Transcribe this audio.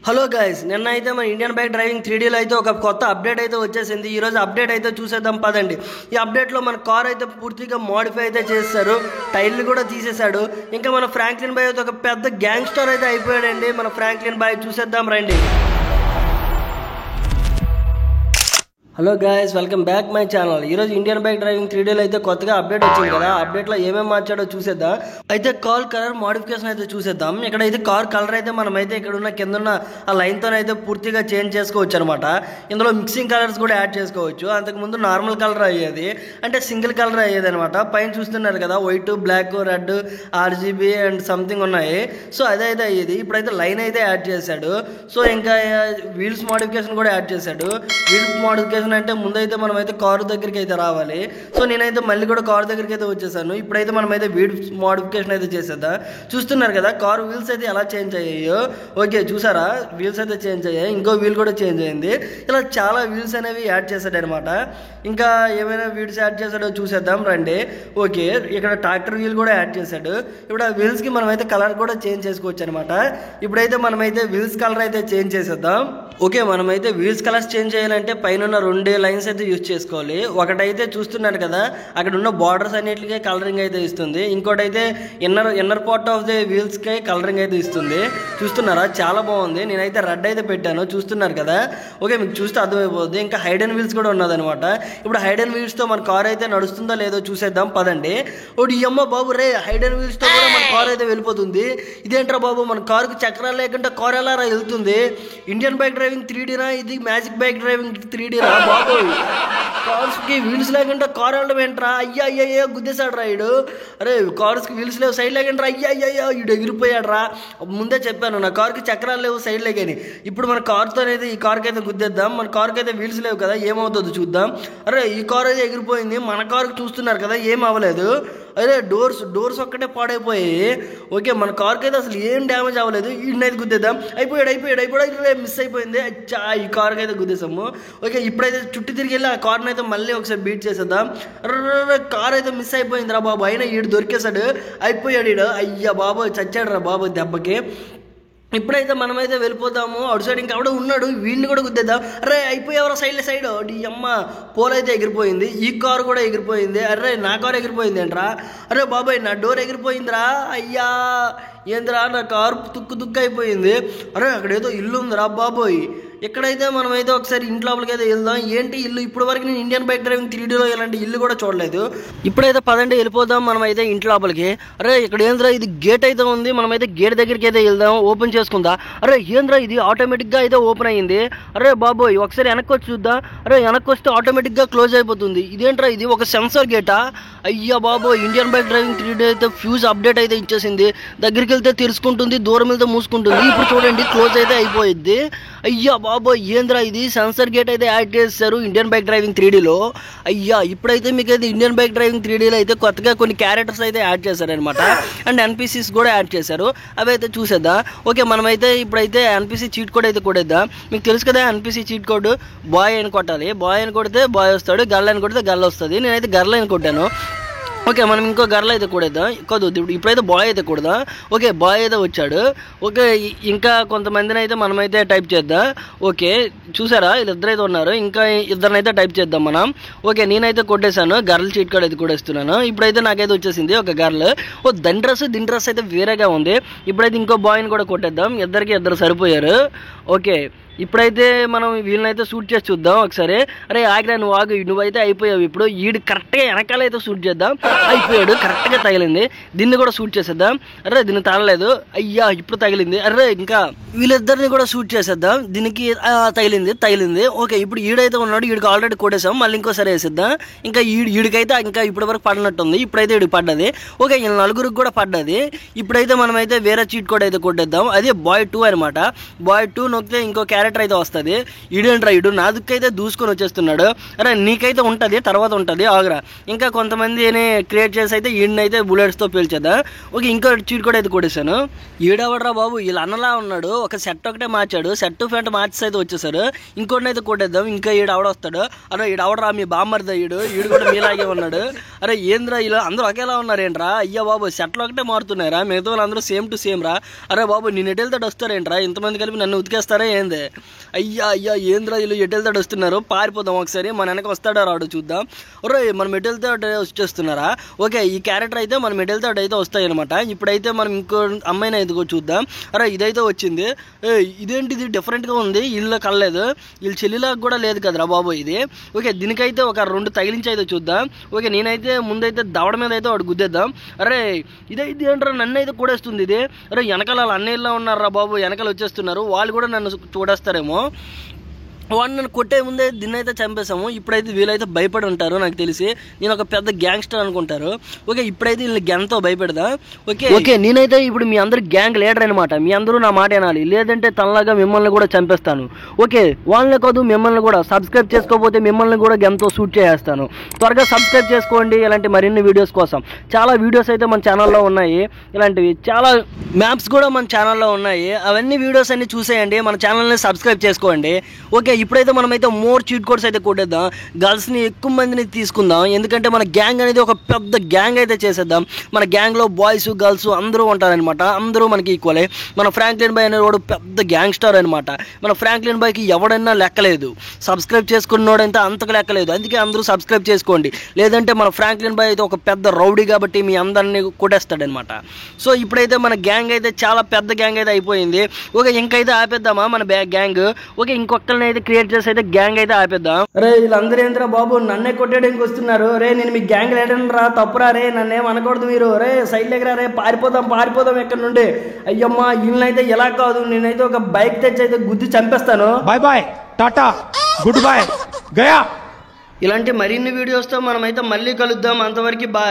Hello guys, నిన్న అయితే మన ఇండియన్ బైక్ డ్రైవింగ్ 3Dలో అయితే ఒక కొత్త అప్డేట్ అయితే వచ్చేసింది. ఈరోజు అప్డేట్ అయితే చూసేద్దాం పదండి. ఈ అప్డేట్లో మన కార్ అయితే పూర్తిగా మోడిఫై అయితే చేస్తారు, టైర్లు కూడా తీసేశాడు. ఇంకా మన ఫ్రాంక్లిన్ బాయ్ అయితే ఒక పెద్ద గ్యాంగ్స్టర్ అయితే అయిపోయాడండి. మన ఫ్రాంక్లిన్ బాయ్ చూసేద్దాం రండి. Hello guys, welcome back my channel. ఈరోజు ఇండియన్ బైక్ డ్రైవింగ్ 3Dలో అయితే కొత్తగా అప్డేట్ వచ్చింది కదా. అప్డేట్లో ఏమేమి మార్చాడో చూసేద్దాం. అయితే కార్ కలర్ మోడిఫికేషన్ అయితే చూసేద్దాం. ఇక్కడైతే కార్ కలర్ అయితే మనమైతే ఇక్కడ ఉన్న కింద ఉన్న ఆ లైన్తో అయితే పూర్తిగా చేంజ్ చేసుకోవచ్చు అనమాట. ఇందులో మిక్సింగ్ కలర్స్ కూడా యాడ్ చేసుకోవచ్చు. అంతకుముందు నార్మల్ కలర్ అయ్యేది, అంటే సింగిల్ కలర్ అయ్యేది అనమాట. పైన చూస్తున్నారు కదా, white, black, red, RGB and something ఉన్నాయి. సో అదే అయితే అయ్యేది. ఇప్పుడైతే లైన్ అయితే యాడ్ చేశాడు. సో ఇంకా వీల్స్ మోడిఫికేషన్ కూడా యాడ్ చేశాడు. వీల్స్ మోడిఫికేషన్ అంటే ముందైతే మనమైతే కారు దగ్గరికి అయితే రావాలి. సో నేనైతే మళ్ళీ కూడా కారు దగ్గరికి అయితే వచ్చేసాను. ఇప్పుడైతే మనమైతే వీల్స్ మోడిఫికేషన్ అయితే చేసేద్దాం. చూస్తున్నారు కదా కారు వీల్స్ అయితే ఎలా చేంజ్ అయ్యాయో. ఓకే, చూసారా, వీల్స్ అయితే చేంజ్ అయ్యాయి. ఇంకో వీల్ కూడా చేంజ్ అయింది. ఇలా చాలా వీల్స్ అనేవి యాడ్ చేశాడు అనమాట. ఇంకా ఏమైనా వీల్స్ యాడ్ చేశాడో చూసేద్దాం రండి. ఓకే, ఇక్కడ ట్రాక్టర్ వీల్ కూడా యాడ్ చేశాడు. ఇప్పుడు ఆ వీల్స్కి మనమైతే కలర్ కూడా చేంజ్ చేసుకోవచ్చు అనమాట. ఇప్పుడైతే మనమైతే వీల్స్ కలర్ అయితే చేంజ్ చేసేద్దాం. ఓకే, మనమైతే వీల్స్ కలర్స్ చేంజ్ చేయాలంటే పైన ఉన్న 2 లైన్స్ అయితే యూజ్ చేసుకోవాలి. ఒకటైతే చూస్తున్నారు కదా, అక్కడ ఉన్న బార్డర్స్ అన్నిటికీ కలరింగ్ అయితే ఇస్తుంది. ఇంకోటి అయితే ఇన్నర్ పార్ట్ ఆఫ్ ది వీల్స్కి కలరింగ్ అయితే ఇస్తుంది. చూస్తున్నారా, చాలా బాగుంది. నేనైతే రెడ్ అయితే పెట్టాను, చూస్తున్నారు కదా. ఓకే, మీకు చూస్తే అర్థమైపోద్ది. ఇంకా హైడెన్ వీల్స్ కూడా ఉన్నదనమాట. ఇప్పుడు హైడెన్ వీల్స్తో మన కార్ అయితే నడుస్తుందో లేదో చూసేద్దాం పదండి. ఓడి అమ్మ బాబు రే, హైడెన్ వీల్స్తో కూడా మన కార్ అయితే వెళ్ళిపోతుంది. ఇదేంట్రా బాబు, మన కారుకి చక్రాలు లేకుండా కార్ ఎలా వెళ్తుంది? ఇండియన్ బైక్ డ్రైవింగ్ 3Dనా ఇది? మ్యాజిక్ బైక్ డ్రైవింగ్ 3Dనా బాబు? కార్స్కి వీల్స్ లేకుండా కార్ వెళ్ళడం ఏంట్రా? అయ్యా గుద్దేశాడు రా ఇడు. అరే, కార్స్కి వీల్స్ లేవు, సైడ్ లేకండి రా. అయ్యా ఇడు ఎగిరిపోయాడు రా. ముందే చెప్పాను నా కార్కి చక్రాలు లేవు, సైడ్ లేకని. ఇప్పుడు మన కార్తో అయితే ఈ కార్కి అయితే గుద్దేద్దాం. మన కార్కి అయితే వీల్స్ లేవు కదా, ఏమవుతుందో చూద్దాం. అరే, ఈ కార్ అయితే ఎగిరిపోయింది. మన కార్కి చూస్తున్నారు కదా, ఏం అవ్వలేదు. అదే డోర్స్ ఒక్కటే పాడైపోయాయి. ఓకే, మన కార్కి అయితే అసలు ఏం డ్యామేజ్ అవ్వలేదు. ఈయనైతే గుద్దేద్దాం. అయిపోయాడు, మిస్ అయిపోయింది. ఈ కార్కి అయితే గుద్దేసాము. ఓకే, ఇప్పుడైతే చుట్టూ తిరిగి వెళ్ళి ఆ కార్ని అయితే మళ్ళీ ఒకసారి బీట్ చేసేద్దాం. కార్ అయితే మిస్ అయిపోయింది రా బాబు. అయినా ఈడు దొరికేశాడు, అయిపోయాడు ఈడు. అయ్యా బాబు, చచ్చాడు రా బాబు దెబ్బకి. ఇప్పుడైతే మనమైతే వెళ్ళిపోతాము. అవుట్ సైడ్ ఇంకా ఆవిడ ఉన్నాడు, వీడిని కూడా గుద్దేద్దాం. అరే, అయిపోయావరా సైడ్. ఈ అమ్మ పోల్ అయితే ఎగిరిపోయింది. ఈ కారు కూడా ఎగిరిపోయింది. అరే, నా కారు ఎగిరిపోయింది ఏంట్రా? అరే బాబాయ్, నా డోర్ ఎగిరిపోయిందిరా. అయ్యా ఏంద్రా, నా కారు తుక్కు అయిపోయింది. అరే, అక్కడేదో ఇల్లు ఉందిరా బాబోయ్. ఎక్కడైతే మనమైతే ఒకసారి ఇంట్లోపలికి అయితే వెళ్దాం. ఏంటి ఇల్లు? ఇప్పటి వరకు నేను ఇండియన్ బైక్ డ్రైవింగ్ 3Dలో ఇలాంటి ఇల్లు కూడా చూడలేదు. ఇప్పుడైతే పదండి వెళ్ళిపోదాం మనమైతే ఇంట్లోపలికి. అరే, ఇక్కడ ఏంద్రా, ఇది గేట్ అయితే ఉంది. మనమైతే గేట్ దగ్గరికి అయితే వెళ్దాం, ఓపెన్ చేసుకుందా. అరే ఏంద్రా, ఇది ఆటోమేటిక్గా అయితే ఓపెన్ అయ్యింది. అరే బాబోయ్, ఒకసారి వెనక్కి వచ్చి చూద్దాం. అరే, వెనక్కి వస్తే ఆటోమేటిక్గా క్లోజ్ అయిపోతుంది. ఇదేంట్రా, ఇది ఒక సెన్సార్ గేటా? అయ్యా బాబోయ్, ఇండియన్ బైక్ డ్రైవింగ్ 3D అయితే ఫ్యూజ్ అప్డేట్ అయితే ఇచ్చేసింది. దగ్గరికి వెళ్తే తెరుచుకుంటుంది, దూరం వెళ్తే మూసుకుంటుంది. ఇప్పుడు చూడండి, క్లోజ్ అయితే అయిపోయింది. అయ్యా బాబోయ్, ఏంద్రా ఇది? సెన్సర్ గేట్ అయితే యాడ్ చేస్తారు ఇండియన్ బైక్ డ్రైవింగ్ 3Dలో. అయ్యా, ఇప్పుడైతే మీకు అయితే ఇండియన్ బైక్ డ్రైవింగ్ 3Dలో అయితే కొత్తగా కొన్ని క్యారెక్టర్స్ అయితే యాడ్ చేశారనమాట. అండ్ NPCs కూడా యాడ్ చేశారు. అవి అయితే చూసేద్దాం. ఓకే, మనమైతే ఇప్పుడైతే NPC చీట్ కోడ్ అయితే కొట్టేద్దాం. మీకు తెలుసు కదా, NPC చీట్ కోడ్ బాయ్ అని కొట్టాలి. బాయ్ అని కొడితే బాయ్ వస్తాడు, గర్ల్ అని కొడితే గర్ల్ వస్తుంది. నేనైతే గర్ల్ అని కొట్టాను. ఓకే, మనం ఇంకో గర్ల్ అయితే కొడేద్దాం. ఇప్పుడైతే బాయ్ అయితే కొడదాం. ఓకే, బాయ్ అయితే వచ్చాడు. ఓకే, ఇంకా కొంతమందిని అయితే మనమైతే టైప్ చేద్దాం. ఓకే, చూసారా, వీళ్ళిద్దరైతే ఉన్నారు. ఇంకా ఇద్దరినైతే టైప్ చేద్దాం మనం. ఓకే, నేనైతే కొట్టేశాను. గర్ల్ చీట్ కోడ్ అయితే కొట్టేస్తున్నాను. ఇప్పుడైతే నాకైతే వచ్చేసింది ఒక గర్ల్. దీని డ్రెస్ అయితే వేరేగా ఉంది. ఇప్పుడైతే ఇంకో బాయ్ని కూడా కొట్టేద్దాం. ఇద్దరు సరిపోయారు. ఓకే, ఇప్పుడైతే మనం వీళ్ళనైతే షూట్ చేసి చూద్దాం ఒకసారి. అరే ఆగిరా, నువ్వైతే అయిపోయావు. ఇప్పుడు వీడు కరెక్ట్గా వెనకాల అయితే షూట్ చేద్దాం. అయిపోయాడు, కరెక్ట్గా తగిలింది. దీన్ని కూడా షూట్ చేసేద్దాం. అరే, దీన్ని తగలేదు. అయ్యా, ఇప్పుడు తగిలింది. అరే, ఇంకా వీళ్ళిద్దరిని కూడా షూట్ చేసేద్దాం. దీనికి తగిలింది. ఓకే, ఇప్పుడు ఈడైతే ఉన్నాడు, వీడికి ఆల్రెడీ కొట్టేసాం. మళ్ళీ ఇంకోసారి వేసేద్దాం. ఇంకా వీడికైతే ఇంకా ఇప్పటి వరకు పడినట్టుంది. ఇప్పుడైతే వీడికి పడ్డది. ఓకే, వీళ్ళ నలుగురికి కూడా పడ్డది. ఇప్పుడైతే మనమైతే వేరే చీట్ కోడ్ అయితే కొట్టేద్దాం. అదే బాయ్ 2 అనమాట. బాయ్ 2 నొక్కితే ఇంకో క్యారెక్టర్ అయితే వస్తుంది. ఈడేంట్రా, ఇడు నా దుక్కైతే దూసుకొని వచ్చేస్తున్నాడు. అరే, నీకైతే ఉంటుంది, తర్వాత ఉంటుంది, ఆగురా. ఇంకా కొంతమంది క్రియేట్ చేసి అయితే ఈయనైతే బుల్లెట్స్తో పేల్చేద్దాం. ఓకే, ఇంకో చీట్ కూడా అయితే కొట్టేశాను. ఈడవడరా బాబు, వీళ్ళ అన్నలా ఉన్నాడు, ఒక సెట్ ఒకటే మార్చాడు, సెట్ ప్యాంట్ మార్చేసి అయితే వచ్చేసారు. ఇంకోటిని అయితే కొట్టేద్దాం. ఇంకా ఈడు ఆవిడొస్తాడు. అరే ఈడు ఆవిడరా మీ బామ్మర్దా, ఈడు కూడా మీలాగే ఉన్నాడు. అరే ఏంద్రా ఇలా అందరూ ఒకేలా ఉన్నారేంట్రా, అయ్యా బాబు సెట్లు ఒకటే మారుతున్నారా, మిగతా వాళ్ళు అందరూ సేమ్ టు సేమ్ రా. అరే బాబు నేను ఎటెళ్తాడు వస్తారేంట్రా, ఇంతమంది కలిపి నన్ను ఉతికేస్తారా ఏంది, అయ్యా ఏంద్రా వీళ్ళు ఎటెళ్తాడు వస్తున్నారు, పారిపోదాం ఒకసారి, మన వెనక వస్తాడో రాడు చూద్దాం. ఒరే మనం ఎటెళ్తాడు వచ్చేస్తున్నారా. ఓకే, ఈ క్యారెక్టర్ అయితే మనం ఎటెళ్తాడు అయితే వస్తాయి అనమాట. ఇప్పుడైతే మనం ఇంకో అమ్మాయిని అయితే చూద్దాం. అరే ఇదైతే వచ్చింది. ఇదేంటిది డిఫరెంట్గా ఉంది, ఇల్లు కలలేదు, వీళ్ళ చెల్లిలాగా కూడా లేదు కదరా బాబు ఇది. ఓకే, దీనికైతే ఒక 2 తగిలించి అయితే చూద్దాం. ఓకే, నేనైతే ముందైతే దవడ మీద అయితే వాడు గుద్దేద్దాం. అరే ఇదైతే ఏంట్రా నన్ను అయితే కూడేస్తుంది ఇది. అరే వెనకాల వాళ్ళ అన్నయ్యలా ఉన్నారా బాబు, వెనకాల వచ్చేస్తున్నారు, వాళ్ళు కూడా నన్ను చూడేస్తారేమో. వాడిని నన్ను కొట్టే ముందే దీన్ని అయితే చంపేశాము. ఇప్పుడైతే వీళ్ళైతే భయపడి ఉంటారు నాకు తెలిసి, నేను ఒక పెద్ద గ్యాంగ్స్టర్ అనుకుంటారు. ఓకే, ఇప్పుడైతే వీళ్ళని గ్యాంగ్తో భయపెడదా. ఓకే నేనైతే ఇప్పుడు మీ అందరు గ్యాంగ్ లీడర్ అనమాట, మీ అందరూ నా మాట వినాలి, లేదంటే తనలాగా మిమ్మల్ని కూడా చంపేస్తాను. ఓకే, వాళ్ళనే కాదు మిమ్మల్ని కూడా, సబ్స్క్రైబ్ చేసుకోకపోతే మిమ్మల్ని కూడా గన్తో షూట్ చేసేస్తాను. త్వరగా సబ్స్క్రైబ్ చేసుకోండి ఇలాంటి మరిన్ని వీడియోస్ కోసం. చాలా వీడియోస్ అయితే మన ఛానల్లో ఉన్నాయి, ఇలాంటివి చాలా మ్యాప్స్ కూడా మన ఛానల్లో ఉన్నాయి. అవన్నీ వీడియోస్ అన్ని చూసేయండి, మన ఛానల్ని సబ్స్క్రైబ్ చేసుకోండి. ఓకే, ఇప్పుడైతే మనమైతే మోర్ చీట్ కోడ్స్ అయితే కొట్టేద్దాం, గర్ల్స్ని ఎక్కువ మందిని తీసుకుందాం, ఎందుకంటే మన గ్యాంగ్ అనేది ఒక పెద్ద గ్యాంగ్ అయితే చేసేద్దాం. మన గ్యాంగ్లో బాయ్స్ గర్ల్స్ అందరూ ఉంటారనమాట, అందరూ మనకి ఈక్వలే. మన ఫ్రాంక్లిన్ బాయ్ అనేవాడు పెద్ద గ్యాంగ్స్టర్ అనమాట. మన ఫ్రాంక్లిన్ బాయ్కి ఎవడైనా లెక్కలేదు, సబ్స్క్రైబ్ చేసుకున్నోడంటే అంతకు లెక్కలేదు, అందుకే అందరూ సబ్స్క్రైబ్ చేసుకోండి, లేదంటే మన ఫ్రాంక్లిన్ బాయ్ అయితే ఒక పెద్ద రౌడీ కాబట్టి మీ అందరినీ కొట్టేస్తాడనమాట. సో ఇప్పుడైతే మన గ్యాంగ్ అయితే చాలా పెద్ద గ్యాంగ్ అయితే అయిపోయింది. ఓకే, ఇంకైతే ఆపేద్దామా మన గ్యాంగ్. ఓకే, ఇంకొకరిని అయితే క్రియేట్ చేసి అయితే గ్యాంగ్ అయితే ఆపేద్దాం. రే వీళ్ళందరూ ఏంద్రా బాబు నన్నే కొట్టేయడానికి వస్తున్నారు, రే నేను మీ గ్యాంగ్ లీడర్ రా, తప్పురా రే, నన్నేం అనకూడదు మీరు, రే సైడ్ దగ్గర రే, పారిపోదాం ఎక్కడి నుండి. అయ్యమ్మా వీళ్ళనైతే ఎలా కాదు, నేనైతే ఒక బైక్ తెచ్చి అయితే గుద్ది చంపేస్తాను. Bye bye tata goodbye గయా. ఇలాంటి మరిన్ని వీడియోస్తో మనమైతే మళ్ళీ కలుద్దాం, అంతవరకు బాయ్.